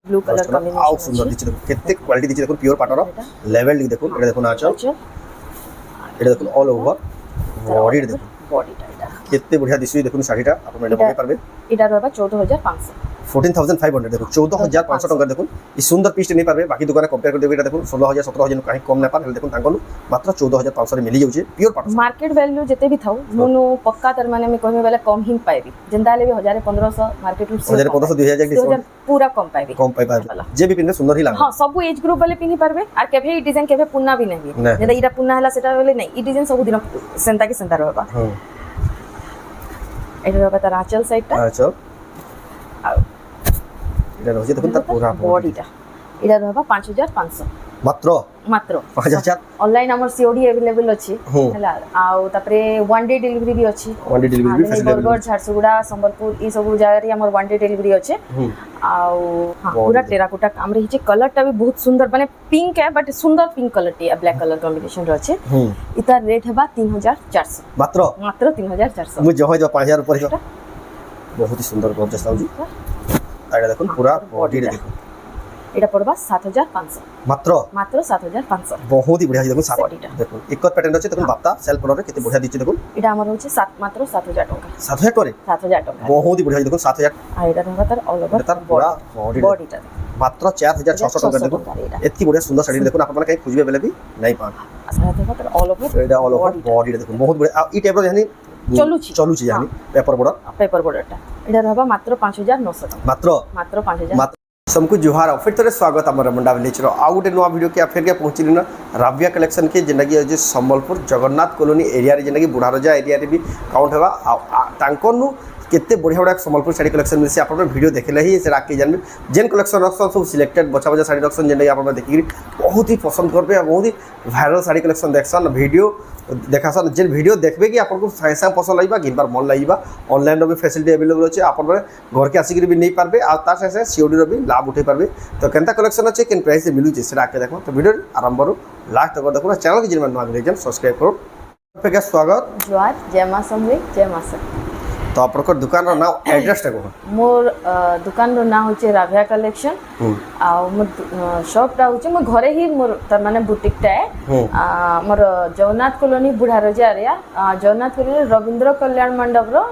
Blue colour combination আউ সুন্দর দিচ্ছে দেখুন কেতে কোয়ালিটি দিচ্ছে দেখুন পিওর পাটর লেভেল দেখুন এটা দেখুন আঁচল এটা দেখুন অল ওভার বডি দেখুন বডিটা এটা কেতে বঢ়িয়া দিছি দেখুন শাড়িটা আপনি এটা পকাই পারবে এটা রবা 14500 14,500 দেখুন 14,500 টাকা দেখুন এই সুন্দর পিসটা নেই পারবে বাকি দোকানে কম্পেয়ার করে দেবে এটা দেখুন 16,000 17,000 কাহি কম না পারে দেখুন তাঙ্কনু মাত্র 14,500 রে মিলি যাଉଛି পিওর পাটর মার্কেট ভ্যালু যেতে भी থাও মনো পক্কা তার মানে আমি কইবে বেলা কম হি পাইবি যেনতা হলে 1500 মার্কেট রু 1500 2000 ডিসকাউন্ট पूरा कम पाइबे কম পাই পারবে যে বি পিনে সুন্দর হি লাগে हां सब एज ग्रुप वाले पिनी पारबे और केभे ई डिजाइन केभे पुन्ना भी नहीं जेदा इरा पुन्ना हला सेटा वाले नहीं ई डिजाइन सब दिन सेंता के सेंता रहबा এটা রবা তার আঁচল সাইডটা আঁচল এটা রয়েছে দেখুন তার পুরা বডিটা এটা রবা 5500 মাত্র মাত্র 5000 অনলাইন আমার সিওডি अवेलेबल আছে হলা আউ তারপরে ওয়ান ডে ডেলিভারি भी আছে one day delivery facility Bargarh Jharsuguda Sambalpur এই সব জায়গারে আমার ওয়ান ডে ডেলিভারি আছে আউ পুরা টেরাকোটা কাম রহিছে কলরটা भी बहुत सुंदर মানে পিঙ্ক है बट सुंदर pink colour tea black colour combination আছে ইতার রেট হেবা 3400 মাত্র 3400 মু জহাই 5000 উপরে বহুত সুন্দর গর্জিয়াস লাগুছি এটা দেখুন পুরা বডি দেখুন এটা পড়বা 7500 মাত্র 7500 বহুত বঢ়িয়া দেখুন বডিটা দেখুন এক প্যাটার্ন আছে দেখুন বাপ্তা সেলফ কলরে কেতে বঢ়িয়া দিচ্ছে দেখুন এটা আমার হচ্ছে মাত্র 7000 টাকা 7000 করে 7000 টাকা বহুত বঢ়িয়া দেখুন 7000 আর এটা রবা তার অল ওভার তার পুরা বডিটা মাত্র 4600 টাকা দেখুন এতকি বঢ়িয়া সুন্দর শাড়ি দেখুন আপনারা কাই খুঁজবে বেলে বি নাই পান আচ্ছা দেখো তার অল ওভার এটা অল ওভার বডিটা দেখুন বহুত বঢ়িয়া এই টাইপৰ জানি চলুছি জানি পেপার বর্ডারটা এটা রবা মাত্র 5900 টাকা মাত্র 5000 মাত্র सबको जुहार फिर थोड़े स्वागत आम रमंडा विलेज आउ गोटे नुआ वीडियो के फिर के पहुँचली ना राबिया कलेक्शन के जेनटा कि अच्छे संबलपुर जगन्नाथ कॉलोनी एरिया जेनटा कि बुढ़ारजा एरिया भी काउंट होगा तांकनु केते बढ़िया बढ़िया संबलपुर शाड़ी कलेक्शन मिलसे आप वीडियो देखले ही से आके जानबे जेन कलेक्शन रखसन सब सिलेक्टेड बचा बचा शाड़ी रखसन जेनटा कि आप देखि बहुत ही पसंद करबे बहुत ही वायरल शाड़ी कलेक्शन देखसन वीडियो देखासन जेन वीडियो देखबे कि आपको सागे सागे पसंद लगे घिनबार मन लगे ऑनलाइन भी फैसिलिटी अवेलेबल अच्छे आप घर के आसिक भी नहीं पारबे आ तार सागे सीओडी भी लाभ उठे पारबे तो केनता कलेक्शन अच्छे केन प्राइस से मिलुचे से आके देखो तो वीडियो आरंभ लास्ट तक देखो चैनल के जिन नुआ भिडियो सब्सक्राइब करो आपके स्वागत जुआर जय मां समवे जय मां सर तो आपनकर दुकान रो नाम एड्रेस टा को मोर दुकान रो नाम होचे राभिया कलेक्शन आ मोर शॉप टा होचे मोर घरे ही मोर त माने बुटीक टा है मोर Jagannath colony Budharaja area Jagannath colony Rabindra Kalyan Mandap रो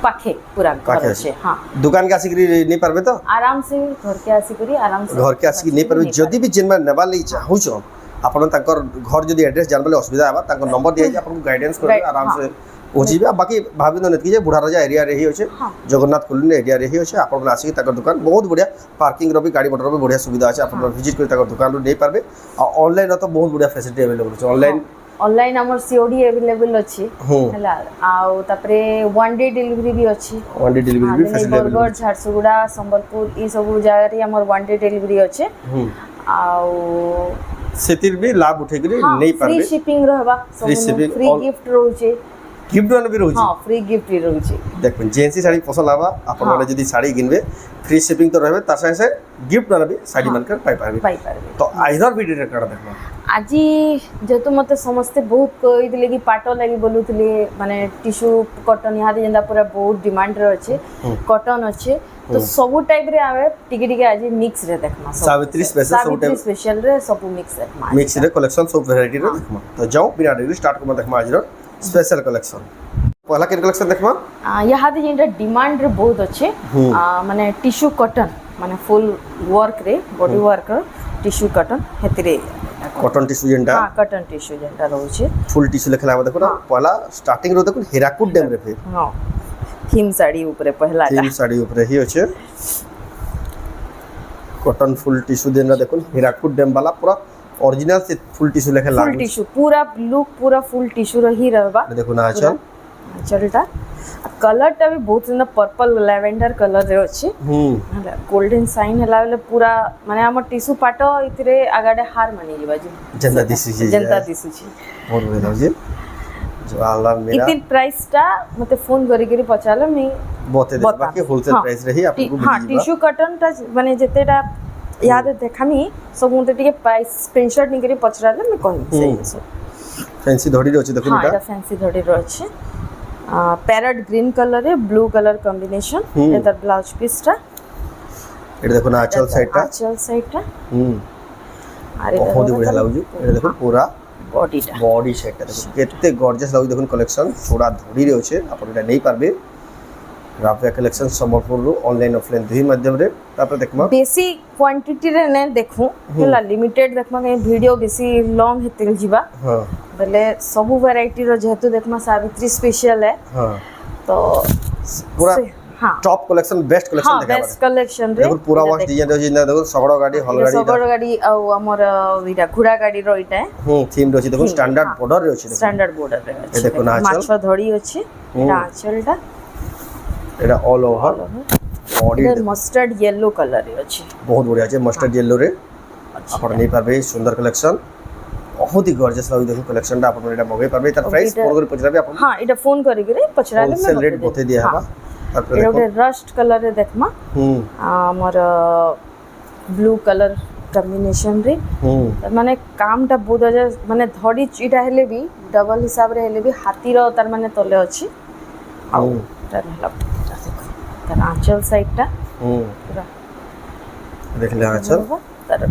पाखे पूरा घर छे हां दुकान के आसिक नहीं पारबे तो आराम से घर के आसिकरी आराम से घर के आसिक नहीं पारबे जदी भी जिन में नेबा लई चाहू छ आपन ताकर घर जदी एड्रेस जानबले असुविधा आबा ताकर नंबर दिया आपन गाइडेंस करबे आराम से पहुँचे बाकी भाभी नहीं बुढ़ारजा एरिया रही अच्छे जगन्नाथ कॉलोनी एरिया रही अच्छे आप आसिक दुकान बहुत बढ़िया पार्किंग भी गाड़ी मोटर भी बढ़िया सुविधा अच्छे आप विजिट कर दुकान नहीं पारबे ऑनलाइन तो बहुत बढ़िया फैसिलिटी अवेलेबल है ऑनलाइन ऑनलाइन हमर सीओडी अवेलेबल अछि हला आउ तापरे वन डे डिलीवरी भी अछि वन डे डिलीवरी भी फैसिलिटी बरगढ़ झारसुगुड़ा संबलपुर ई सब जगह रे हमर वन डे डिलीवरी अछि आउ सेतिर भी लाभ उठे के नहीं पारबे फ्री शिपिंग रहबा फ्री गिफ्ट रहउचे गिफ्ट भी रोचे हां फ्री गिफ्ट भी रोचे देखो जेंसी साड़ी पसंद आवा अपन माने जदी साड़ी गिनबे फ्री शिपिंग तो रहबे तार से गिफ्ट ना भी साड़ी मानकर पाई पारबे तो आइदर वीडियो रेकॉर्ड देखबा আজি जेतु मते समस्त बहुत कहि दिले कि पाटो लागि बोलुतले माने टिश्यू कॉटन यहाँ जेंदा पूरा बहुत डिमांड रे अछि कॉटन अछि तो सब टाइप रे आवे टिके टिके आज मिक्स रे देखमा सावित्री स्पेशल सब टाइप स्पेशल रे सब मिक्स देखमा मिक्स रे कलेक्शन सब वैरायटी रे देखमा तो जाओ बिना देरी स्टार्ट करम देखमा आज रो स्पेशल कलेक्शन पहला के कलेक्शन देखमा यहाँ दे जेंदा डिमांड रे बहुत अच्छे माने टिश्यू कॉटन माने फुल वर्क रे बॉडी वर्क टिश्यू कॉटन हेतिरे कॉटन टिश्यू जेंटा हां कॉटन टिश्यू जेंटा रहउछे फुल टिश्यू लेखला देखो ना पहला स्टार्टिंग रो देखो हीराकुड डैम रे फिर हां थीम साड़ी ऊपर पहला थीम साड़ी ऊपर ही अच्छे कॉटन फुल टिश्यू देना देखो हीराकुड डैम वाला पूरा ओरिजिनल से फुल टिश्यू लेखे लागू फुल टिश्यू पूरा लुक पूरा फुल टिश्यू रही रहबा देखो ना आचल आचलटा कलर टा भी बहुत सुंदर पर्पल लैवेंडर कलर रे अछि हला गोल्डन साइन हला वाला पूरा माने हमर टिश्यू पाटो इतरे आगाडे हार मानी जीवा जी जनता दिसु छी बहुत बढ़िया जी जो आला मेरा इतिन प्राइस टा मते फोन करी करी पचालो मी बते दे बाकी होलसेल प्राइस रही आपको हां टिश्यू कॉटन टा माने जेतेटा याद देखामी सब मते टिके प्राइस स्क्रीनशॉट नि करी पचराले मैं कहि से फैंसी धड़ी रहछि देखो हां एटा फैंसी धड़ी रहछि पैरेट ग्रीन कलर है ब्लू कलर कॉम्बिनेशन एतर ब्लाउज पीस टा এটা দেখুন আঁচল সাইডটা আঁচল সাইডটা হুম আর এটা বহুত বঢ়িয়া লাগুଛି এটা দেখুন পুরা বডিটা বডি সাইডটা দেখুন কেতে গর্জিয়াস লাগুଛି দেখুন কলেকশন চূড়া ধড়িরে আছে আপন এটা নেই পারবে রাফিয়া কলেকশন সম্বলপুরରୁ অনলাইন অফলাইন দুই মাধ্যমରେ তারপরে দেখমা বেশি কোয়ান্টিটি রে নে দেখু হেলা লিমিটেড দেখমা কে ভিডিও বেশি লং হেতিল ଯିବା হ্যাঁ বেলে সবু ভ্যারাইটি র যেহেতু দেখমা সাবিত্রী স্পেশাল है হ্যাঁ তো পুরা हाँ টপ কলেকশন বেস্ট কলেকশন हाँ দেখা बेस्ट कलेक्शन रे দেখুন পুরা ওয়াশ ডিজাইন আছে না দেখুন শগড় গাড়ি হল গাড়ি সবর গাড়ি আর আমার ইটা ঘোড়া গাড়ি র ইটা থিম রয়েছে দেখুন স্ট্যান্ডার্ড বর্ডার রয়েছে দেখুন স্ট্যান্ডার্ড বর্ডার রে এই দেখুন আঁচল। মাছ ধরি আছে এটা আঁচলটা এটা অল ওভার বডি এটা মাস্টার্ড ইয়েলো কালার রে আছে বহুত বড়িয়া আছে মাস্টার্ড ইয়েলো রে আপন নেই পারবে সুন্দর কলেকশন बहुत ही गॉर्जियस लागी देखो कलेक्शनটা আপন এটা মগাই পারবে তার প্রাইস ফোন করে পছরাবে আপন हाँ এটা ফোন করি করে পছরালে হোলসেল রেট বতে দিয়া হবা তারপরে এটা দেখো ଗୋଟେ ରଷ୍ଟ କଲର୍ ରେ ଦେଖମା ଆମର ବ୍ଲୁ କଲର୍ କମ୍ବିନେସନ୍ ରେ হুম ମାନେ କାମଟା ବହୁତ ଅଛି ମାନେ ଧଡ଼ି ଇଟା ହେଲେ ବି ଡବଲ ହିସାବରେ ହେଲେ ବି ହାତୀର ତାର ମାନେ ତଲେ ଅଛି ଆଉ ତାର ହେଲା ଦେଖ ତାର ଆଞ୍ଚଲ ସାଇଡଟା হুম ପୁରା দেখলে আঁচল ତାର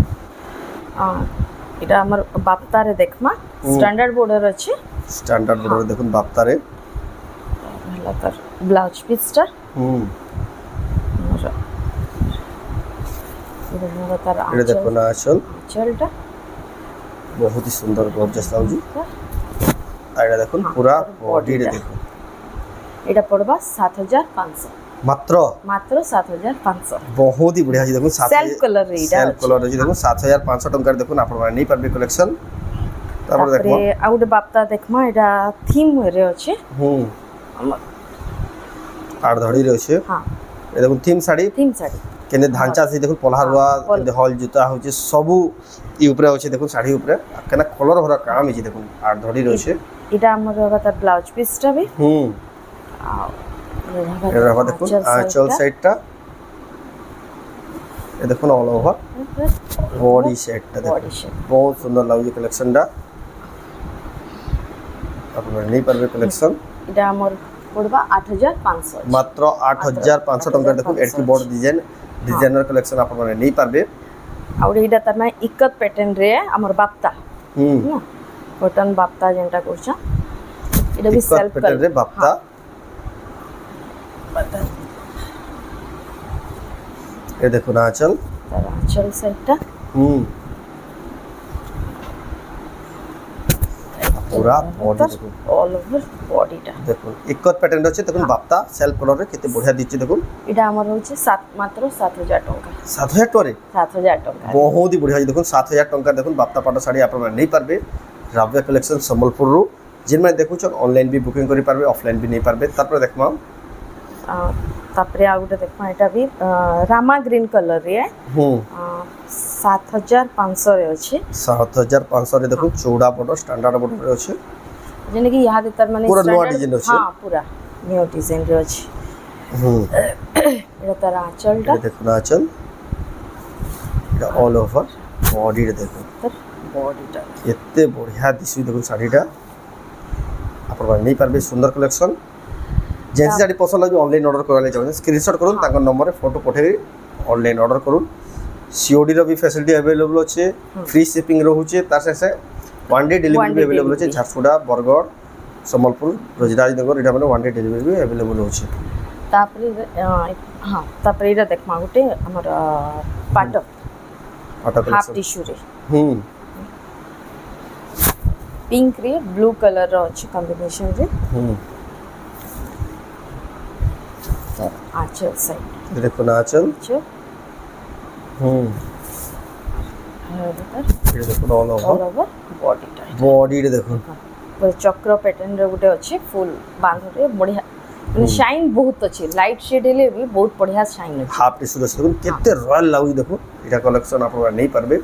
এটা আমার বাপ্তারে দেখমা স্ট্যান্ডার্ড বর্ডার আছে স্ট্যান্ডার্ড বর্ডার দেখুন বাপ্তারে ହେଲା ତାର ବ୍ଲାଉଜ ପିସଟା হুম এটা তার এটা দেখুন আঁচল আঁচলটা बहुत ही सुंदर गॉर्जियस लागी আর এটা দেখুন পুরা বডি রে দেখুন এটা পড়বা 7500 মাত্র মাত্র 7500 बहुत ही बढ़िया আছে দেখুন সেলফ কালার রে এটা সেলফ কালার আছে দেখুন 7500 টাকার দেখুন আপনারা নেই পারবে কালেকশন তারপরে দেখো তারপরে ଆଉ ଗୋଟେ ବାପ୍ତା দেখমা এটা থিম রে আছে হুম আর ধড়ি রয়েছে হ্যাঁ এই দেখুন থিম শাড়ি থিম শাড়ি কেনে ধানচা আছে দেখুন পলহারুয়া কেনে হল জুতা হচ্ছে সবু ই উপরে আছে দেখুন শাড়ি উপরে কেনা কলর ভরা কাম আছে দেখুন আর ধড়ি রয়েছে এটা আমার বাবা তার ব্লাউজ পিসটা বি হুম আর এটা রাখা দেখুন আঁচল সাইডটা এ দেখুন অল ওভার বডি সেটটা দেখুন বডি শেপ বহুত সুন্দর লাগুছে কালেকশনটা আপনারা নেই পারবে কালেকশন এটা আমার পড়বা 8500 মাত্র 8500 টাকার দেখুন এটি বড় ডিজাইনার কালেকশন আপনারা নেই পারবে ଆଉ ଏଇଟା ତାର ମାନେ ଇକତ ପ୍ୟାଟର୍ନ ରେ ଆମର ବାପ୍ତା হুম ନା କଟନ ବାପ୍ତା ଯେନ୍ଟା କରୁଛ এটা ବି সেলফ প্যাটার্ন রে বাপ্তা এ দেখুন আঁচল তার আঁচল সাইডটা হুম পুরা বডি দেখুন অল ওভার বডিটা দেখুন ইকত প্যাটার্ন আছে দেখুন বাপ্তা সেলফ কালারে কেতে বঢ়িয়া দিচ্ছে দেখুন এটা আমার হচ্ছে মাত্র 7000 টাকা 7000 টাকা 7000 টাকা বহুত হি বঢ়িয়া আছে দেখুন 7000 টাকা দেখুন বাপ্তা পাট শাড়ি আপনারা নেই পারবে রাভিয়া কালেকশন সম্বলপুরରୁ যেমন দেখুছ অনলাইন বি বুকিং করি পারবে অফলাইন বি নেই পারবে তারপরে দেখমা তারপরে ଆଉ ଗୋଟେ দেখমা এটা ବି রামা গ্রিন কলর রে হুম 7500 রে আছে 7500 রে দেখুন চৌড়া বড় স্ট্যান্ডার্ড বড় রে আছে যেনে কি ইহাদে তার মানে পুরা নয়া standard- ডিজাইন আছে। হ্যাঁ পুরা নিউ ডিজাইন রে আছে হুম এটা তার আঁচলটা এটা দেখুন আঁচল এটা অল ওভার বডি রে দেখুন তার বডিটা এতে বঢ়িয়া দিছি দেখুন শাড়িটা আপনারা নেই পারবে সুন্দর কালেকশন যেন শাড়ি পছন্দ লাগে অনলাইন অর্ডর করালে চাহুন স্ক্রিনশট করুন তাঙ্কর নম্বরে ফটো পঠাই অনলাইন অর্ডর করুন সিওডি র বি ফ্যাসিলিটি अवेलेबल আছে ফ্রি শিপিং রহুছে তার সাথে ওয়ান ডে ডেলিভারি বি अवेलेबल আছে ঝারসুড়া বরগড় সম্বলপুর রোজরাজনগর এটা মানে ওয়ান ডে ডেলিভারি বি अवेलेबल আছে তারপরে হ্যাঁ তারপরে এটা দেখমা গোটে আমার পাট আটা হাফ কালেকশন টিস্যু রে হুম পিঙ্ক রে ব্লু কলর র আছে কম্বিনেশন রে হুম তার আঁচল সাইড এটা দেখুন আঁচল আছে হুম আর এটা দেখুন অল ওভার অল ওভার বডিটা বডি রে দেখুন পুরো চক্র প্যাটার্ন রে গোটে আছে ফুল বাঁধরে বঢ়িয়া মানে শাইন বহুত আছে লাইট শেড হেলে भी बहुत बढ़िया শাইন আছে হাফ টিস্যু আছে দেখুন কেতে রয়্যাল লাগুছে দেখুন এটা কালেকশন আপনারা নেই পারবে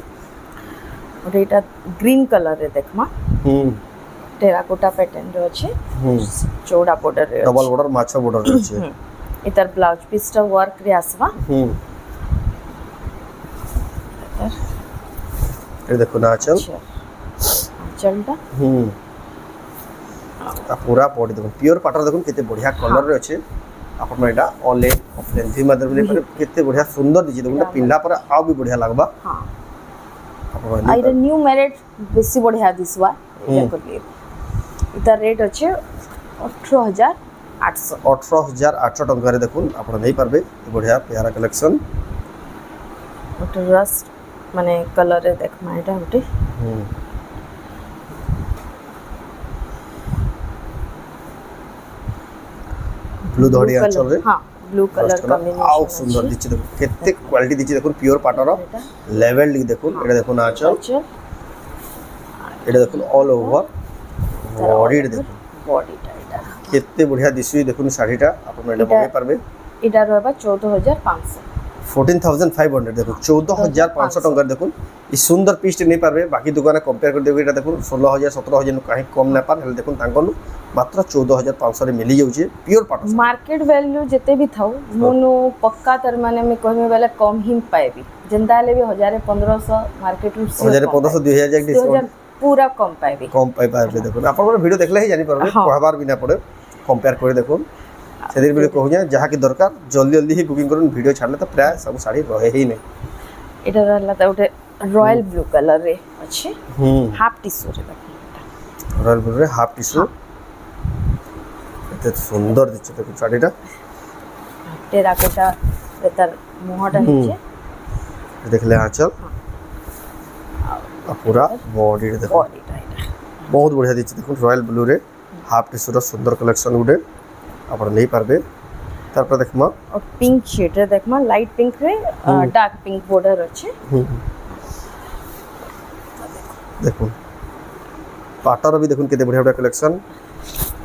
ওটা এটা গ্রিন কালার রে দেখমা হুম টেরাকোটা প্যাটার্ন রে আছে হুম চৌড়া বর্ডার রে ডবল বর্ডার মাছ বর্ডার রয়েছে এটার ব্লাউজ পিসটা ওয়ার্ক রে আসবা হুম এটা দেখুন আঁচল আঁচলটা হুম পুরা বডি দেখুন পিওর পাটার দেখুন কেতে বঢ়িয়া কলর রয়েছে আপনারা এটা অনলাইন लेंथी मदर में पर केते बढ़िया सुंदर दिछि देखो पिंडा पर आ भी बढ़िया लगबा हां अपन आइरा न्यू मैरिड बेसी बढ़िया दिसवा देखो लिए इता रेट अछि 18800 18800 टंका रे देखो अपन नहीं परबे बढ़िया प्यारा कलेक्शन ओटे रस्ट माने कलर रे देख माइटा ओटे ब्लू धड़ी आंचल रे हां ब्लू कलर कॉम्बिनेशन आउ सुंदर दिछि देखो केते क्वालिटी दिछि देखो प्योर पाटर लेवल देखो एटा देखो ना आंचल एटा देखो ऑल ओवर बॉडी देखो बॉडी टाइटा केते बढ़िया दिसि देखो साड़ीटा अपन एटा मगे परबे इटा रहबा 14500 14500 देखो 14500 टंका देखो ई सुंदर पीस नहीं पारबे बाकी दुकान कंपेयर कर देबे एटा देखो 16000 17000 कहीं कम ना पार देखो तांकनु मात्र 14500 रे मिली जाउछे प्योर पाटो मार्केट वैल्यू जते भी थाउ मोनो पक्का तर माने में कहमे वाला कम ही पाएबी जनता ले भी 1500 मार्केट रू 1500 2000 डिस्काउंट पूरा कम पाएबी कम पाई पारबे देखो आपन वीडियो देखले ही जानि पारबे कहबार बिना पड़े कंपेयर करे देखो सेदिर वीडियो कहू जा जहा की दरकार जल्दी जल्दी ही बुकिंग करून वीडियो छाड़ले तो प्राय सब साड़ी रहे ही नहीं एटा रहला त उठे रॉयल ब्लू कलर रे अछि हाफ टिश्यू रे देखो रॉयल ब्लू रे हाफ टिश्यू एते सुंदर दिछ देखो साड़ीटा टेराकोटा बेतर मोहटा हिचे देखले आंचल पूरा बॉडी रे देखो बॉडी टाइट बहुत बढ़िया दिछ देखो रॉयल ब्लू रे हाफ टिश्यू रो सुंदर कलेक्शन गुडे आपण नहीं पारबे तार पर देखमा और पिंक शेड रे देखमा लाइट पिंक रे डार्क पिंक बॉर्डर अछि देखो पाटर भी देखो केते बढ़िया बढ़िया कलेक्शन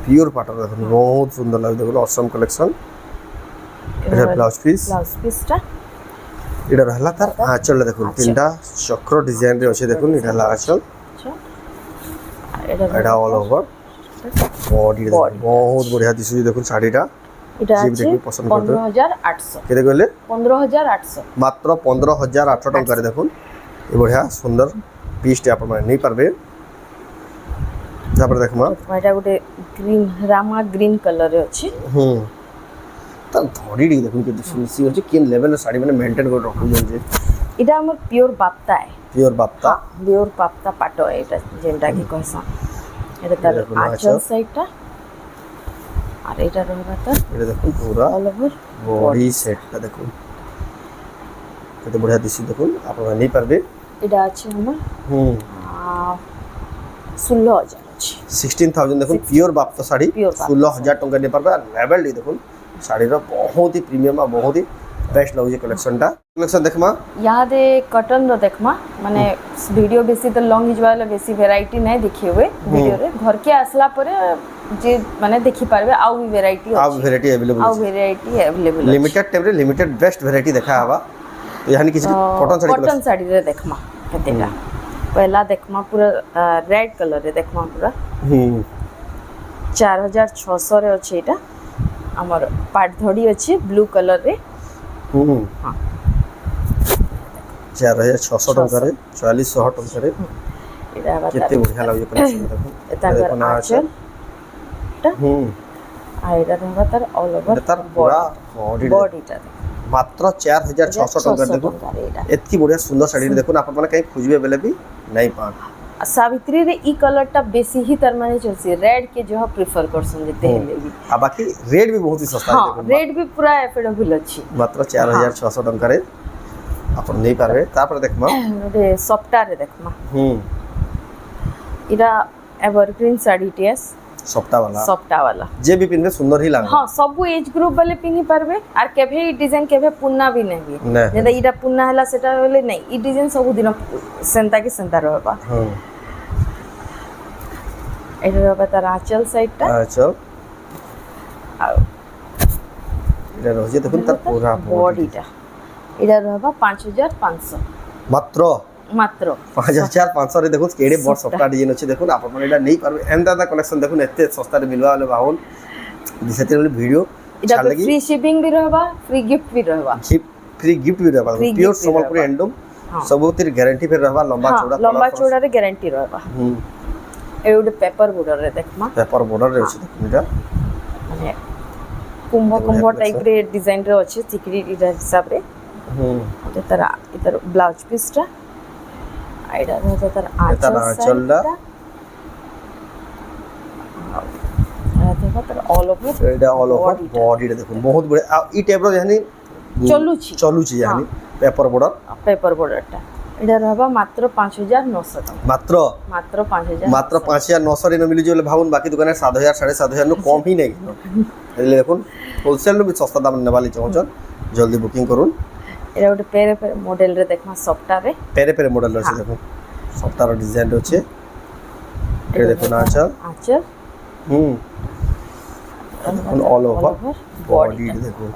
प्योर पाटर देखो बहुत सुंदर लागे देखो ऑसम कलेक्शन एटा ब्लाउज पीस टा एटा रहला तार आंचल देखो तीनटा चक्र डिजाइन रे अछि देखो एटा ला आंचल अच्छा एटा ऑल ओवर बॉडी बहुत बढ़िया दिसु देखो साड़ीटा इटा जी अछि देखि पसंद करते 15800 केते कहले 15800 मात्र 15800 टंका रे देखो ए बढ़िया सुंदर पीस टे आपण नहीं पारबे जापर देखमा एटा गुटे ग्रीन रामा ग्रीन कलर रे अछि त धड़ी देखो के सुनसी अछि केन लेवल साड़ी माने मेंटेन कर रखु जे इटा हमर प्योर बाप्ता है प्योर बाप्ता प्योर बाप्ता पाटो एटा जेंटा की कहसा एटा तार आंचल साइडटा और एटा रहबा त एटा देखो पूरा ऑल ओवर बॉडी सेटटा देखो केते बढ़िया दिसि देखो आपण नहीं पारबे एटा अछि हमर 16000 अछि 16000 देखो प्योर बाप्ता साड़ी Pure बाप्ता 16000 टंका नहीं पारबे लेवल डी देखो साड़ी रो बहुत ही प्रीमियम आ बहुत ही बेस्ट लगो जे कलेक्शन देखमा यहाँ दे कॉटन रो देखमा माने वीडियो बेसी तो लॉन्ग हिज वाला बेसी वैरायटी नहीं देखि हुए वीडियो रे घर के आसला परे जे माने देखि पारबे आउ भी वैरायटी आउ वैरायटी अवेलेबल लिमिटेड टाइम रे लिमिटेड बेस्ट वैरायटी देखा हवा तो यानी किसी कॉटन साड़ी रे देखमा केतेटा पहला देखमा पूरा रेड कलर रे देखमा पूरा 4600 रे अछि एटा हमर पाट धड़ी अछि ब्लू कलर रे हां 4600 टंका रे 4400 टंका रे एटा केते बढ़िया लागै कलेक्शन देखो एता देखो आंचल आइरा रहबा तार ऑल ओवर तार पूरा बॉडी टा मात्र 4600 टंका देखो एतकी बढ़िया सुंदर साड़ी देखो आपण माने कहीं खोजबे बेले भी नहीं पान सावित्री रे ई कलर टा बेसी ही तर माने चलसी रेड के जो प्रेफर करसन जते हेले भी आ बाकी रेट भी बहुत ही सस्ता है देखो रेट भी पूरा एफोर्डेबल अछि मात्र 4600 टंका रे आपण नहीं पारबे तापर देखमा रे सॉफ्टा रे देखमा इरा एवरग्रीन साड़ी टीएस सॉफ्टा वाला जे भी पिनबे सुंदर ही लागे हां सब एज ग्रुप वाले पिनी पारबे आर केभे ई डिजाइन केभे पुन्ना भी नहीं जेदा इरा पुन्ना हला सेटा वाले नहीं ई डिजाइन सब दिन सेंता के सेंता रहबा हां एटा रहबा तार आंचल साइड टा आंचल आ इरा रह जे देखुन तार पूरा बॉडी टा इरा रहबा 5500 मात्र 5500 रे देखो केडे बड़ सस्ता डिजाइन अछि देखो आपण माने एटा नहीं पारबे एंदा कलेक्शन देखो एते सस्ता रे मिलवा वाले बाहुन दिसते वाले वीडियो इटा फ्री शिपिंग भी रहबा फ्री गिफ्ट भी रहबा फ्री गिफ्ट भी रहबा प्योर संबलपुरी हैंडलूम सबोतिर गारंटी फिर रहबा लंबा चौड़ा रे गारंटी रहबा ए उडे पेपर बॉर्डर रे देखमा पेपर बॉर्डर रे अछि देखो इटा माने कुंभ टाइप रे डिजाइन रे अछि सिकरी हिसाब रे এটা তার এটার ব্লাউজ পিসটা এটা হচ্ছে তার আঁচলটা এটা তার অল ওভার এটা অল ওভার বডিটা দেখুন বহুত বড় এই টাইপর জানি চলুছি জানি পেপার বর্ডারটা এটা হবা মাত্র 5900 টাকা মাত্র 5900 রে মিলি যাবে ভাবুন বাকি দোকানে 7000 7500 নো কম হি নাই এলে দেখুন হোলসেল নো সস্তা দাম নেবালি চাহুছন জলদি বুকিং করুন এটা ওটা পেরে মডেল রে দেখমা সফটওয়্যারে পেরে মডেল আছে দেখুন সফটওয়্যার ডিজাইন আছে এটা দেখুন আঁচল দেখুন অল ওভার বডি দেখুন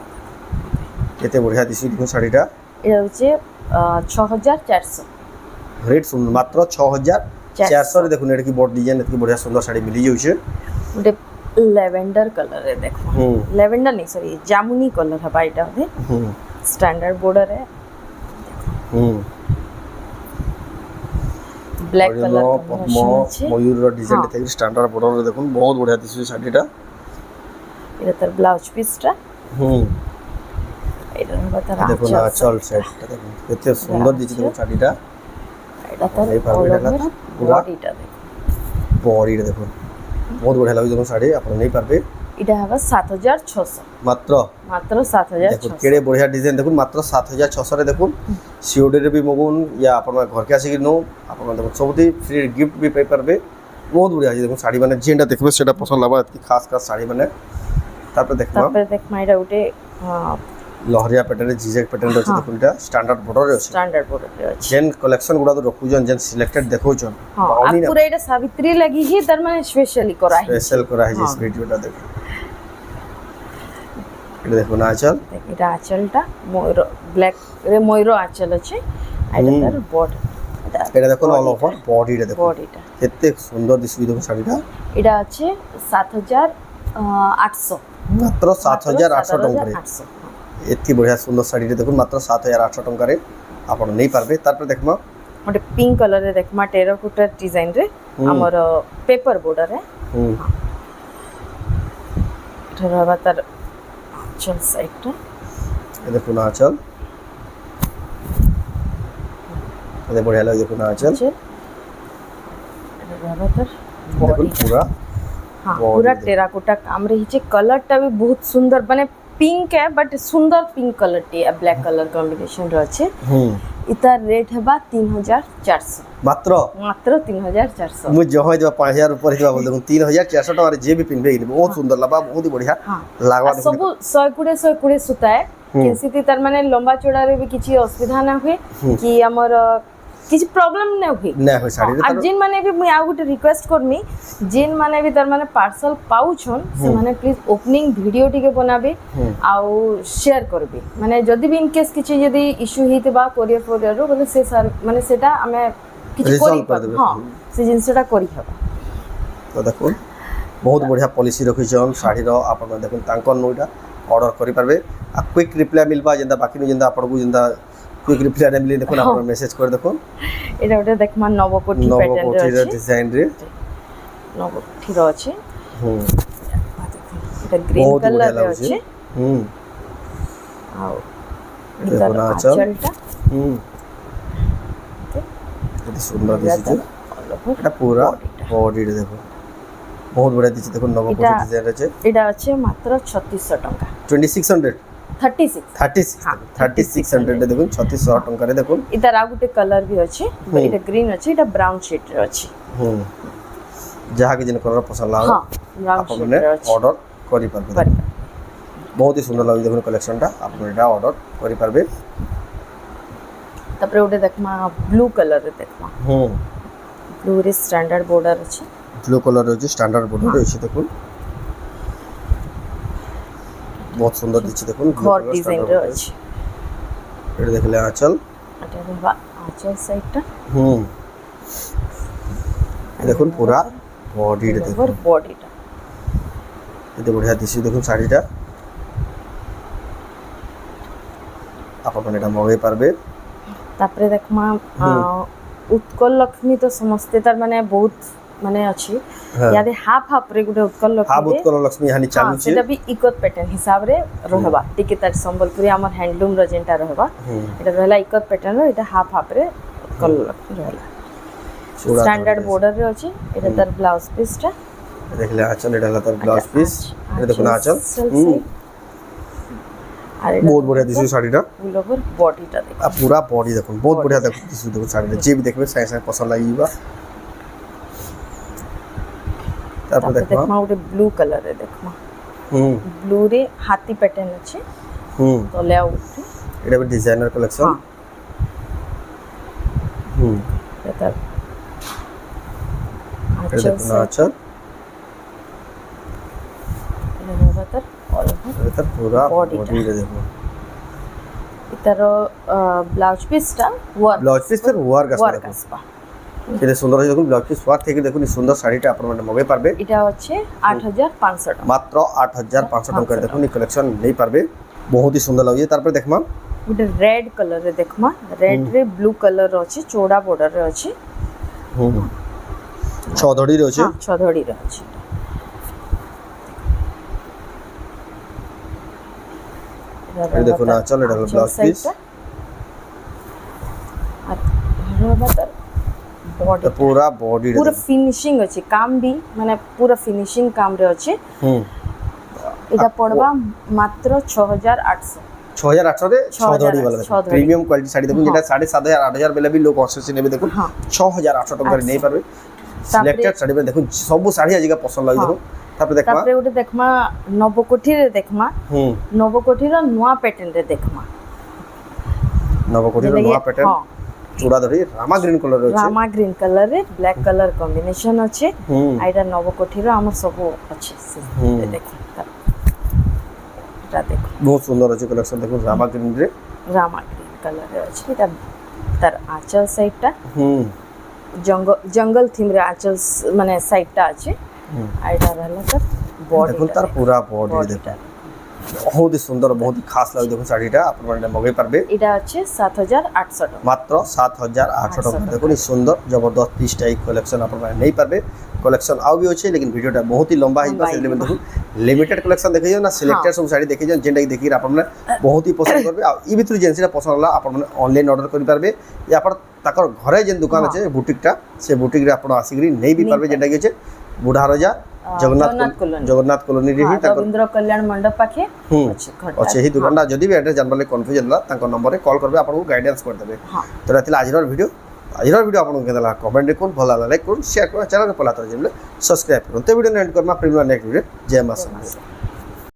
কেতে বঢ়িয়া দিছি দেখুন শাড়িটা এটা হচ্ছে 6400 রেট শুনুন মাত্র 6400 রে দেখুন এটা কি বড় ডিজাইন এত বঢ়িয়া সুন্দর শাড়ি মিলি যাচ্ছে ওটা ল্যাভেন্ডার কালার রে দেখো ল্যাভেন্ডার नहीं सॉरी जामुनी कलर है এটা হবে स्टैंडर्ड बॉर्डर है ब्लैक कलर मयूर डिजाइन থেকে স্ট্যান্ডার্ড বর্ডার দেখুন বহুত বঢ়িয়া দিছে শাড়িটা এটা তার ব্লাউজ পিসটা এটা হলো তার দেখুন আঁচল সেটটা দেখুন কত সুন্দর দিছে দেখুন শাড়িটা এটা তার বডিটা দেখুন বডিটা দেখুন বহুত বঢ়িয়া লাগে দেখুন শাড়ি আপনারা নেই পারবে এটা হবে 7600 মাত্র 7600 দেখুন কেড়ে বঢ়িয়া ডিজাইন দেখুন মাত্র 7600 রে দেখুন সিওডি রে भी মগুন या আপনার ঘরকে আসি কি নো আপনারা দেখুন সবদি ফ্রি গিফট भी পাই পারবে বহুত বঢ়িয়া আছে দেখুন শাড়ি মানে যেটা দেখবে সেটা পছন্দ হবে কি খাস শাড়ি মানে তারপরে দেখমা এটা উঠে লহরিয়া প্যাটার্নের জিজেক প্যাটার্ন আছে দেখুন এটা স্ট্যান্ডার্ড বর্ডারে আছে জেন কালেকশন গুড়া তো রখুজন জেন সিলেক্টেড দেখোজন বাউনি না পুরো এটা সাবিত্রী লাগি হি তার মানে স্পেশালি করা है इस ভিডিওটা দেখুন এটা দেখুন আঁচল এটা আঁচলটা ময়ূর ব্ল্যাক রে ময়ূর আঁচল আছে এটা তার বডি এটা দেখুন অল ওভার বডিটা দেখুন বডিটা কত সুন্দর দিছে দেখুন শাড়িটা এটা আছে 7800 মাত্র 7800 টাকা এত বঢ়িয়া সুন্দর শাড়িটা দেখুন মাত্র 7800 টাকা রে আপন নেই পারবে তারপর দেখমা ওটা পিঙ্ক কালার রে দেখমা টেরাকোটা ডিজাইন রে আমার পেপার বর্ডার রে এটা হবা তার আঁচল সাইডটা এই দেখুন আঁচল এটা বঢ়িয়া লাগে দেখুন আঁচল এটা হবা তার বডি পুরা पूरा टेराकोटा काम रही है कलरटा भी बहुत सुंदर माने पिंक है बट सुंदर पिंक कलर टी है ब्लैक कलर कॉम्बिनेशन रहे इतार रेट है 3400 मात्र 3400 मु जहां देबा 5000 ऊपर देबा बोल देखो 3400 टाका रे जे भी पिनबे बहुत सुंदर लबा बहुत ही बढ़िया लागवा सब 120 सुता है कैसी तार माने लंबा चौड़ा रे भी किछि असुविधा ना हुए कि हमर किसी प्रॉब्लम ना हुई साड़ी आ जिन माने भी मैं आ गुटे रिक्वेस्ट करमी जिन माने भी तार माने पार्सल पाउछन से माने प्लीज ओपनिंग वीडियो टिके बनाबे आ शेयर करबे माने जदी भी इन केस किछि यदि इशू हितबा कोरियर रो बोले से सर माने सेटा हमें किछि करी हां से जिनसटा करी हबा तो देखो बहुत बढ़िया पॉलिसी रखिछन साड़ी रो आपन देखो तांकन नोटा ऑर्डर करि पारबे आ क्विक रिप्लाई मिलबा जेंदा बाकी नो जेंदा आपन को जेंदा क्विक रिप्लाई ने मिले देखो आपन मेसेज कर देखो এটা ওটা দেখমা নবকোটি প্যাটার্ন রে আছে ডিজাইন রে নবকোটি র আছে এটা গ্রিন কালার রে আছে আও এটা আঁচলটা এটা সুন্দর দিছে এটা পুরা বডি রে দেখো বহুত বড় দিছে দেখো নবকোটি ডিজাইন আছে এটা আছে মাত্র 3600 টাকা 2600 3600 দেখুন 3600 টাকা রে দেখুন ইতার আগুতে কালার भी আছে এটা গ্রিন আছে এটা ব্রাউন শেড রে আছে যাহা কি যেন কালার পছন্দ লাগে আপনি অর্ডার করি পারবে বহুত সুন্দর লাগে দেখুন কালেকশনটা আপনি এটা অর্ডার করি পারবে তারপরে ওটা দেখমা ব্লু কালার রে দেখমা ব্লু রে স্ট্যান্ডার্ড বর্ডার আছে ব্লু কালার আছে স্ট্যান্ডার্ড বর্ডার আছে দেখুন बहुत सुंदर दिखছে দেখুন ঘর ডিজাইন রয়েছে এটা দেখলে আঁচল এটা হলো আঁচল সাইডটা দেখুন পুরা বডিটা দেখুন বডিটা এটা বড়িয়া দিছি দেখুন শাড়িটা আপন এটা মগাই পারবে তারপরে দেখমা উৎকল লক্ষ্মী তো সমস্তে তার মানে বহুত ମାନେ ଅଛି यादे हाफ रे गुटे उत्कल हाफ लक्ष्मी उत्कल लक्ष्मी हानि चालू सेटा भी इकोत पैटर्न हिसाब रे रहबा टिके तार संबलपुरी हमर हैंडलूम रो जेंटा रहबा एटा रहला इकोत पैटर्न रो एटा हाफ रे उत्कल लक्ष्मी रहला स्टैंडर्ड बॉर्डर रे अछि एटा तार ब्लाउज पीस टा देखले आचल एटा हला तार ब्लाउज पीस ए देखो ना आचल अरे बहुत बढ़िया दिसु साड़ीटा फुल ओवर बॉडीटा देख आ पूरा बॉडी देखो बहुत बढ़िया दिसु देखो साड़ीटा जे भी देखबे साइ साइ पसंद लागिबा तापर देखमा उटे ब्लू कलर रे देखमा ब्लू रे हाथी पैटर्न अछि तले आउट एटा भी डिजाइनर कलेक्शन एटा ए देखो ना आचल एटा पूरा बॉडी रे देखो इतर ब्लाउज पीस टा वर्क ब्लाउज पीस पर वर्क आसबा केते सुंदर है देखो ब्लाउज पीस वर्क থেকে দেখুন সুন্দর শাড়িটা আপন মানে মগাই পারবে এটা হচ্ছে 8500 টাকা মাত্র 8500 টাকা দেখুন এই কালেকশন নেই পারবে বহুত হি সুন্দর লাগে তারপর দেখমা গুটে রেড কলর রে দেখমা রেড রে ব্লু কলর আছে চৌড়া বর্ডর রে আছে ছধড়ি রে আছে ছধড়ি রে আছে এই দেখুন না চল এটা ব্লাউজ পিস আর রবাটার बॉडी पूरा बॉडी पूरा फिनिशिंग अछि काम भी माने पूरा फिनिशिंग काम रे अछि एटा पड़बा मात्र 6800 6800 रे छधड़ी वाला प्रीमियम क्वालिटी साड़ी देखो जेटा 7500 8000 बेला भी लोग ऑफिस नेबे देखो 6800 टका रे नै परबे सिलेक्टेड साड़ी में देखो सब साड़ी आज का पसंद लागी देखो तापर उटे देखमा नवकोठी रे देखमा नवकोठी रो नवा पैटर्न रे देखमा नवकोठी रो नवा पैटर्न चूड़ा धरी रामा ग्रीन कलर रे रामा ग्रीन कलर रे ब्लैक कलर कॉम्बिनेशन अछि आइडा नवकोठी रो हमर सब अछि देखो एटा देखो बहुत सुंदर अछि कलेक्शन देखो रामा ग्रीन कलर रे अछि एटा तार आंचल साइडटा जंगल थीम रे आंचल माने साइडटा अछि आइडा रहला तार बॉडी देखो तार पूरा बॉडी देखो बहुत ही सुंदर बहुत ही खास लागे देखो साड़ीटा अपन माने मगाई पारबे एटा अछि 7800 टाका मात्र 7800 टाका देखो नि सुंदर जबरदस्त पीस टाइप कलेक्शन अपन माने नहीं पारबे कलेक्शन आउ भी होचे लेकिन वीडियोटा बहुत ही लंबा हिबा से देखो लिमिटेड कलेक्शन देखै ना सिलेक्टेड सब साड़ी देखै जेंटा देखि अपन माने बहुत ही पसंद करबे आ ई भितर जेंसीटा पसंद होला अपन माने ऑनलाइन ऑर्डर करि पारबे या पर ताकर घरे जेन दुकान আছে बुटीकटा से बुटीक रे अपन आसीगरी नहीं भी पारबे जेंटा कि छै बुढ़ा राजा जगन्नाथ कॉलोनी रे ही रविंद्र कल्याण मंडप पाखे अच्छे ही दुकानटा जदी भी एड्रेस जानबले कंफ्यूजन ला तांको नंबर रे कॉल करबे आपन को गाइडेंस कर देबे तो रातिला आजिर वीडियो आपन को केदला कमेंट करून भला लाइक करून शेयर करून चैनल को पला तो जेमले सब्सक्राइब करून ते video and Karma premium next video जय मां